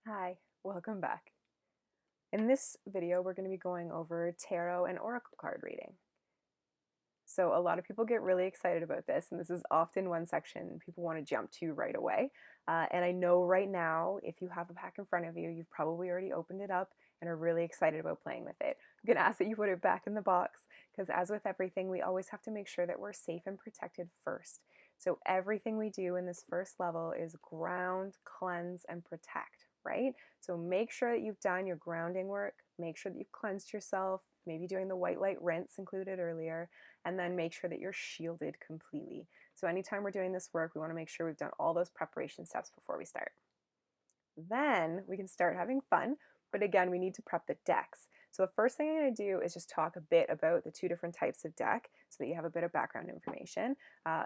Hi, welcome back. In this video, we're going to be going over tarot and oracle card reading. So a lot of people get really excited about this, and this is often one section people want to jump to right away. And I know right now, if you have a pack in front of you, you've probably already opened it up and are really excited about playing with it. I'm going to ask that you put it back in the box, because as with everything, we always have to make sure that we're safe and protected first. So everything we do in this first level is ground, cleanse, and protect, right? So make sure that you've done your grounding work, make sure that you've cleansed yourself, maybe doing the white light rinse included earlier, and then make sure that you're shielded completely. So anytime we're doing this work, we want to make sure we've done all those preparation steps before we start. Then we can start having fun, but again, we need to prep the decks. So the first thing I'm going to do is just talk a bit about the two different types of deck so that you have a bit of background information.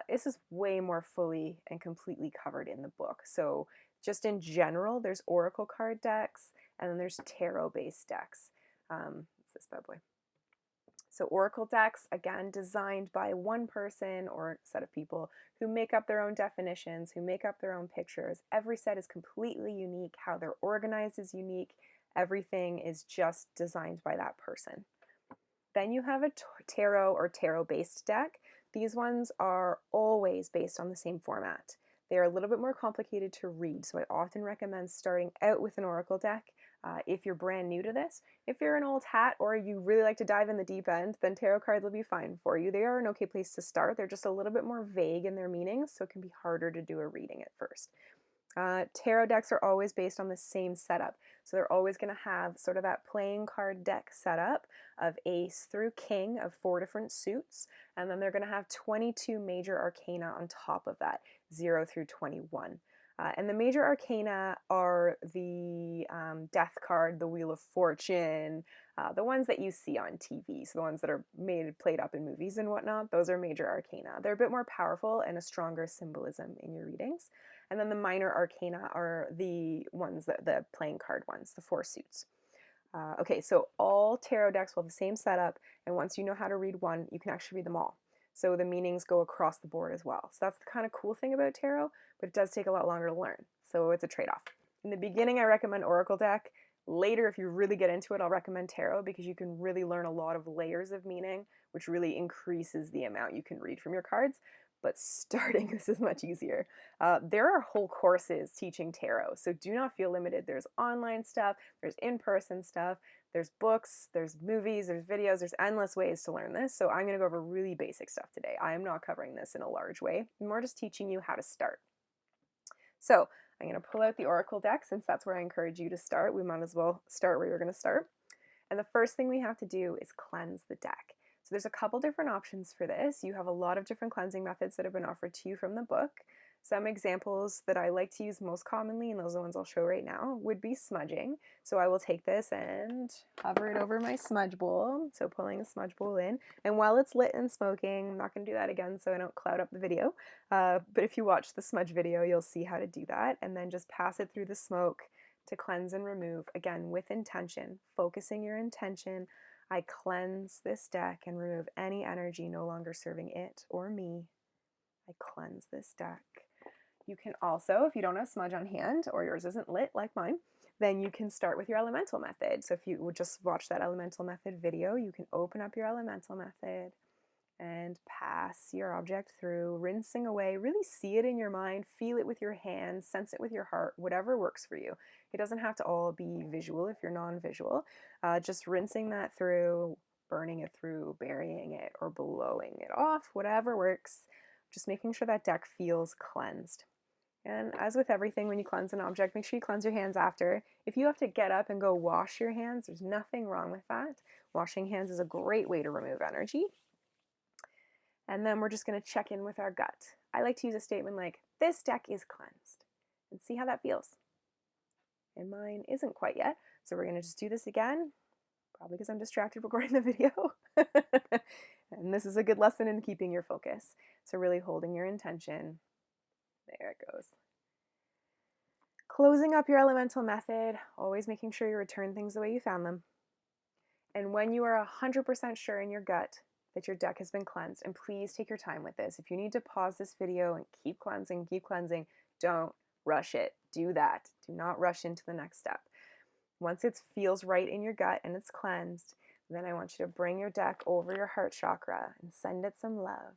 This is way more fully and completely covered in the book. So just in general, there's oracle card decks, and then there's tarot-based decks. What's this bad boy? So oracle decks, again, designed by one person or a set of people who make up their own definitions, who make up their own pictures. Every set is completely unique. How they're organized is unique. Everything is just designed by that person. Then you have a tarot or tarot-based deck. These ones are always based on the same format. They are a little bit more complicated to read, so I often recommend starting out with an oracle deck if you're brand new to this. If you're an old hat or you really like to dive in the deep end, then tarot cards will be fine for you. They are an okay place to start. They're just a little bit more vague in their meanings, so it can be harder to do a reading at first. Tarot decks are always based on the same setup. So they're always going to have sort of that playing card deck setup of ace through king of 4 different suits. And then they're going to have 22 major arcana on top of that, 0 through 21. And the major arcana are the death card, the Wheel of Fortune, the ones that you see on TV, so the ones that are played up in movies and whatnot. Those are major arcana. They're a bit more powerful and a stronger symbolism in your readings. And then the minor arcana are the ones that the playing card ones, the 4 suits. Okay, so all tarot decks will have the same setup, and once you know how to read one, you can actually read them all. So the meanings go across the board as well. So that's the kind of cool thing about tarot, but it does take a lot longer to learn. So it's a trade-off. In the beginning, I recommend Oracle deck. Later, if you really get into it, I'll recommend tarot because you can really learn a lot of layers of meaning, which really increases the amount you can read from your cards. But starting, this is much easier. There are whole courses teaching tarot, so do not feel limited. There's online stuff, there's in-person stuff, there's books, there's movies, there's videos, there's endless ways to learn this. So I'm going to go over really basic stuff today. I am not covering this in a large way. I'm more just teaching you how to start. So I'm going to pull out the Oracle deck since that's where I encourage you to start. We might as well start where you're going to start. And the first thing we have to do is cleanse the deck. So there's a couple different options for this. You have a lot of different cleansing methods that have been offered to you from the book. Some examples that I like to use most commonly, and those are the ones I'll show right now, would be smudging. So I will take this and hover it over my smudge bowl. So pulling a smudge bowl in. And while it's lit and smoking, I'm not going to do that again so I don't cloud up the video. But if you watch the smudge video, you'll see how to do that. And then just pass it through the smoke to cleanse and remove, again with intention, focusing your intention. I cleanse this deck and remove any energy no longer serving it or me. I cleanse this deck. You can also, if you don't have smudge on hand or yours isn't lit like mine, then you can start with your elemental method. So if you would just watch that elemental method video, you can open up your elemental method and pass your object through, rinsing away. Really see it in your mind, feel it with your hands, sense it with your heart, whatever works for you. It doesn't have to all be visual if you're non-visual. Just rinsing that through, burning it through, burying it, or blowing it off, whatever works. Just making sure that deck feels cleansed. And as with everything, when you cleanse an object, make sure you cleanse your hands after. If you have to get up and go wash your hands, there's nothing wrong with that. Washing hands is a great way to remove energy. And then we're just going to check in with our gut. I like to use a statement like, this deck is cleansed, and see how that feels. And mine isn't quite yet, so we're going to just do this again, probably because I'm distracted recording the video. And this is a good lesson in keeping your focus. So really holding your intention. There it goes. Closing up your elemental method, always making sure you return things the way you found them. And when you are 100% sure in your gut that your deck has been cleansed, and please take your time with this. If you need to pause this video and keep cleansing, don't rush it. Do that. Do not rush into the next step. Once it feels right in your gut and it's cleansed, then I want you to bring your deck over your heart chakra and send it some love.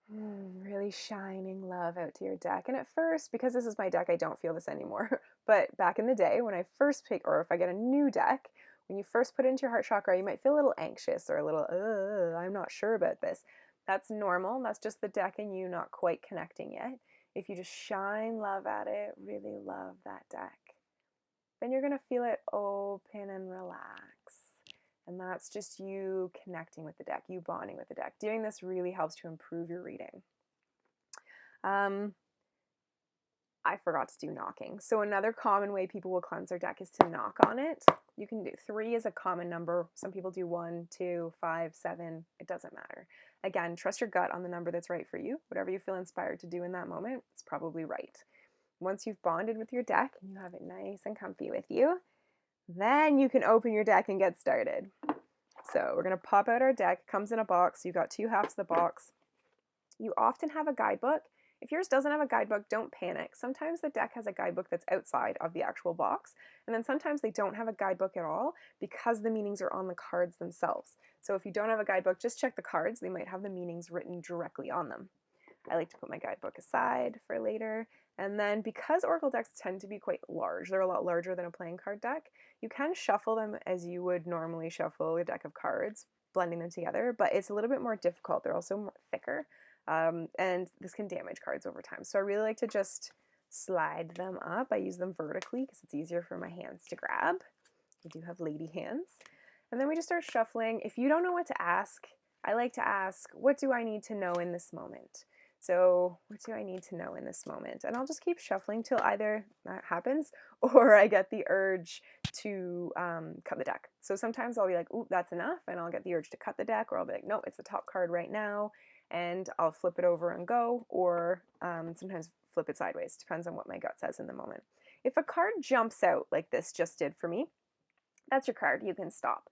Really shining love out to your deck. And at first, because this is my deck, I don't feel this anymore. But back in the day, when I first pick, or if I get a new deck, when you first put it into your heart chakra, you might feel a little anxious or a little, I'm not sure about this. That's normal. That's just the deck and you not quite connecting yet. If you just shine love at it, really love that deck, then you're going to feel it open and relax. And that's just you connecting with the deck, you bonding with the deck. Doing this really helps to improve your reading. I forgot to do knocking. So another common way people will cleanse their deck is to knock on it. You can do 3 is a common number. Some people do 1, 2, 5, 7. It doesn't matter. Again, trust your gut on the number that's right for you. Whatever you feel inspired to do in that moment, it's probably right. Once you've bonded with your deck and you have it nice and comfy with you, then you can open your deck and get started. So we're going to pop out our deck. It comes in a box. You've got 2 halves of the box. You often have a guidebook. If yours doesn't have a guidebook, don't panic. Sometimes the deck has a guidebook that's outside of the actual box, and then sometimes they don't have a guidebook at all because the meanings are on the cards themselves. So if you don't have a guidebook, just check the cards. They might have the meanings written directly on them. I like to put my guidebook aside for later. And then because Oracle decks tend to be quite large, they're a lot larger than a playing card deck, you can shuffle them as you would normally shuffle a deck of cards, blending them together, but it's a little bit more difficult. They're also more thicker, and this can damage cards over time. So I really like to just slide them up. I use them vertically because it's easier for my hands to grab. I do have lady hands. And then we just start shuffling. If you don't know what to ask, I like to ask, what do I need to know in this moment? So what do I need to know in this moment? And I'll just keep shuffling till either that happens or I get the urge to cut the deck. So sometimes I'll be like, ooh, that's enough. And I'll get the urge to cut the deck, or I'll be like, no, it's the top card right now. And I'll flip it over and go, or sometimes flip it sideways. Depends on what my gut says in the moment. If a card jumps out like this just did for me, that's your card. You can stop.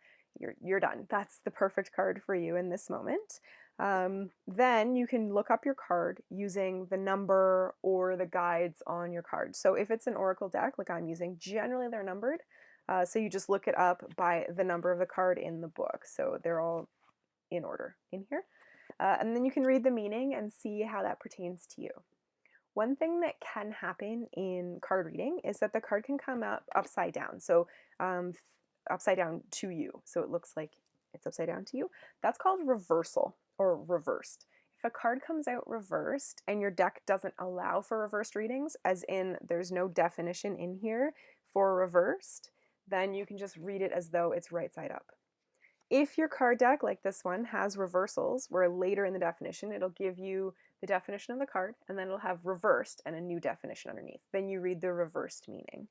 You're done. That's the perfect card for you in this moment. Then you can look up your card using the number or the guides on your card. So if it's an Oracle deck, like I'm using, generally they're numbered. So you just look it up by the number of the card in the book. So they're all in order in here. And then you can read the meaning and see how that pertains to you. One thing that can happen in card reading is that the card can come up upside down. So upside down to you. So it looks like it's upside down to you. That's called reversal or reversed. If a card comes out reversed and your deck doesn't allow for reversed readings, as in there's no definition in here for reversed, then you can just read it as though it's right side up. If your card deck, like this one, has reversals, where later in the definition it'll give you the definition of the card, and then it'll have reversed and a new definition underneath. Then you read the reversed meaning.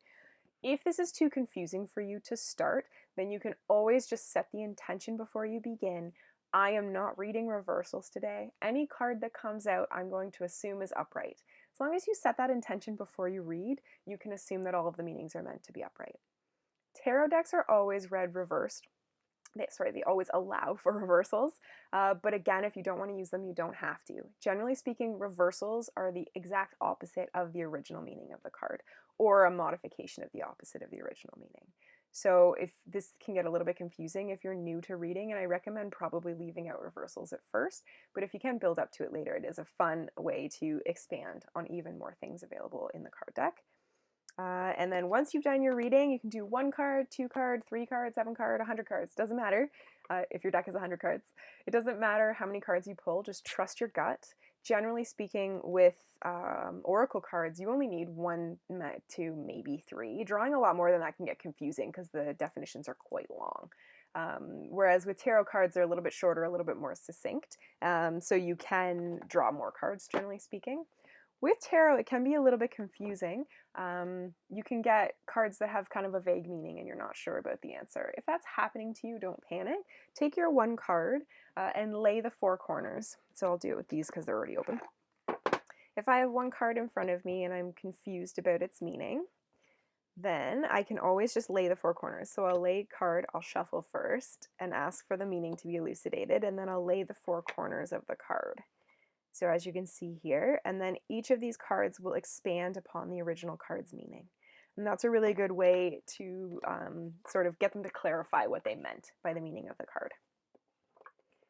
If this is too confusing for you to start, then you can always just set the intention before you begin. I am not reading reversals today. Any card that comes out, I'm going to assume is upright. As long as you set that intention before you read, you can assume that all of the meanings are meant to be upright. Tarot decks are always read reversed. They always allow for reversals, but again, if you don't want to use them, you don't have to. Generally speaking, reversals are the exact opposite of the original meaning of the card, or a modification of the opposite of the original meaning. So if this can get a little bit confusing if you're new to reading, and I recommend probably leaving out reversals at first, but if you can build up to it later, it is a fun way to expand on even more things available in the card deck. And then once you've done your reading, you can do 1 card, 2 card, 3 card, 7 card, 100 cards. Doesn't matter if your deck has 100 cards. It doesn't matter how many cards you pull. Just trust your gut. Generally speaking, with Oracle cards, you only need 1 to maybe 3. Drawing a lot more than that can get confusing because the definitions are quite long. Whereas with tarot cards, they're a little bit shorter, a little bit more succinct. So you can draw more cards, generally speaking. With tarot, it can be a little bit confusing. You can get cards that have kind of a vague meaning and you're not sure about the answer. If that's happening to you, don't panic. Take your 1 card and lay the 4 corners. So I'll do it with these because they're already open. If I have 1 card in front of me and I'm confused about its meaning, then I can always just lay the 4 corners. So I'll lay a card, I'll shuffle first and ask for the meaning to be elucidated, and then I'll lay the 4 corners of the card. So as you can see here, and then each of these cards will expand upon the original card's meaning. And that's a really good way to sort of get them to clarify what they meant by the meaning of the card.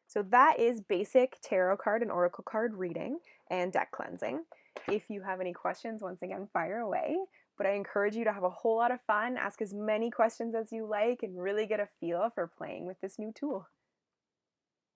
So that is basic tarot card and oracle card reading and deck cleansing. If you have any questions, once again, fire away. But I encourage you to have a whole lot of fun, ask as many questions as you like, and really get a feel for playing with this new tool.